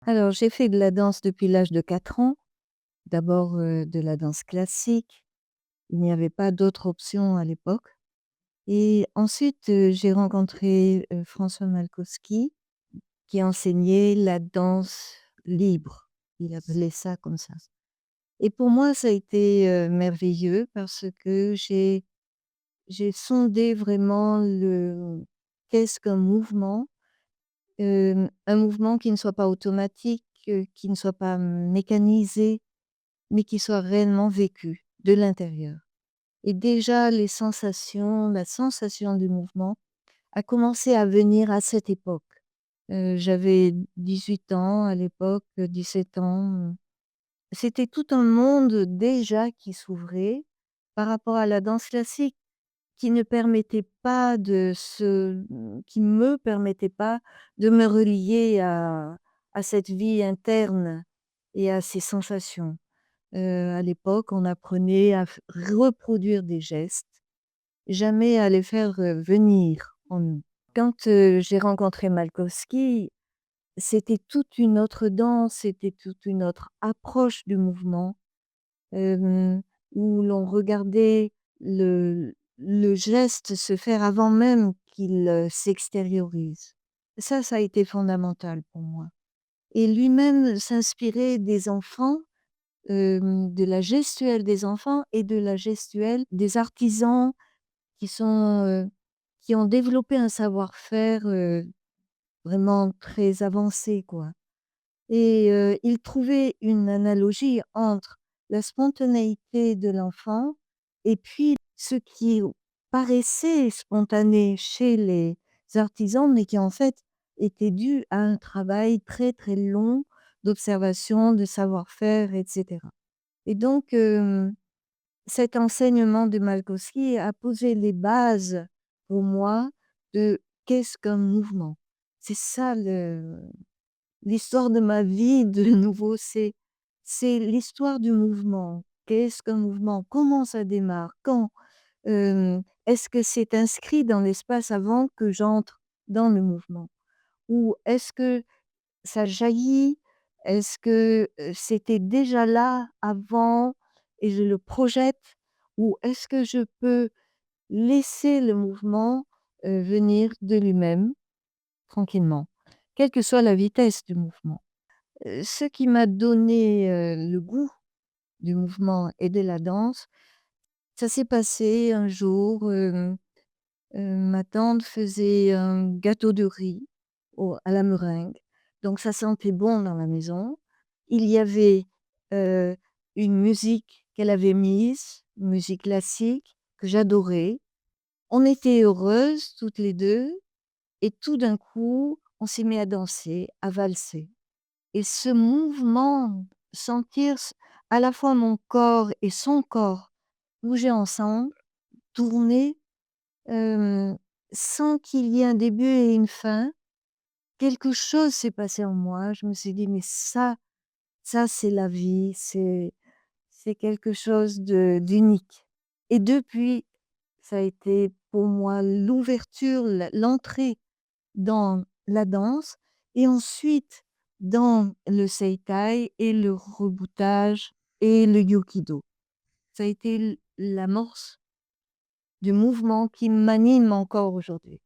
Alors, j'ai fait de la danse depuis l'âge de 4 ans. D'abord, de la danse classique. Il n'y avait pas d'autre option à l'époque et ensuite, j'ai rencontré, François Malkowski qui enseignait la danse libre. Il appelait ça comme ça et pour moi, ça a été, merveilleux parce que j'ai sondé vraiment le qu'est-ce qu'un mouvement? Un mouvement qui ne soit pas automatique, qui ne soit pas mécanisé, mais qui soit réellement vécu de l'intérieur et déjà les sensations, la sensation du mouvement a commencé à venir à cette époque. J'avais 18 ans à l'époque, 17 ans. C'était tout un monde déjà qui s'ouvrait par rapport à la danse classique qui ne permettait pas de se qui me permettait pas de me relier à cette vie interne et à ces sensations. À l'époque, on apprenait à f reproduire des gestes, jamais à les faire, venir en nous. Quand, j'ai rencontré Malkowski, c'était toute une autre danse, c'était toute une autre approche du mouvement, hem, où l'on regardait le geste se faire avant même qu'il, s'extériorise. Ça a été fondamental pour moi et lui-même s'inspirait des enfants, de la gestuelle des enfants et de la gestuelle des artisans qui sont, qui ont développé un savoir-faire, vraiment très avancé, quoi et il trouvait une analogie entre la spontanéité de l'enfant et puis ce qui paraissait spontané chez les artisans, mais qui en fait était dû à un travail très, très long d'observation, de savoir-faire et cetera et donc cet enseignement de Malkowski a posé les bases pour moi de qu'est-ce qu'un mouvement? C'est ça l'histoire de ma vie de nouveau, c'est l'histoire du mouvement. Qu'est-ce qu'un mouvement? Comment ça démarre? Quand? Est-ce que c'est inscrit dans l'espace avant que j'entre dans le mouvement? Ou est-ce que ça jaillit? Est-ce que, c'était déjà là avant et je le projette? Ou est-ce que je peux laisser le mouvement, venir de lui-même, tranquillement, quelle que soit la vitesse du mouvement? Ce qui m'a donné, le goût du mouvement et de la danse, ça s'est passé un jour, ma tante faisait un gâteau de riz à la meringue, donc ça sentait bon dans la maison. Il y avait, heu, une musique qu'elle avait mise, une musique classique que j'adorais. On était heureuses toutes les 2 et tout d'un coup, on s'est mis à danser, à valser et ce mouvement, sentir à la fois mon corps et son corps bouger ensemble, tourner, hem, sans qu'il y ait un début et une fin. Quelque chose s'est passé en moi. Je me suis dit: «Mais ça c'est la vie, c'est quelque chose de d'unique» et depuis, ça a été pour moi l'ouverture, l'entrée dans la danse et ensuite dans le seitai et le reboutage et le Yukido. Ça a été l'amorce du mouvement qui m'anime encore aujourd'hui.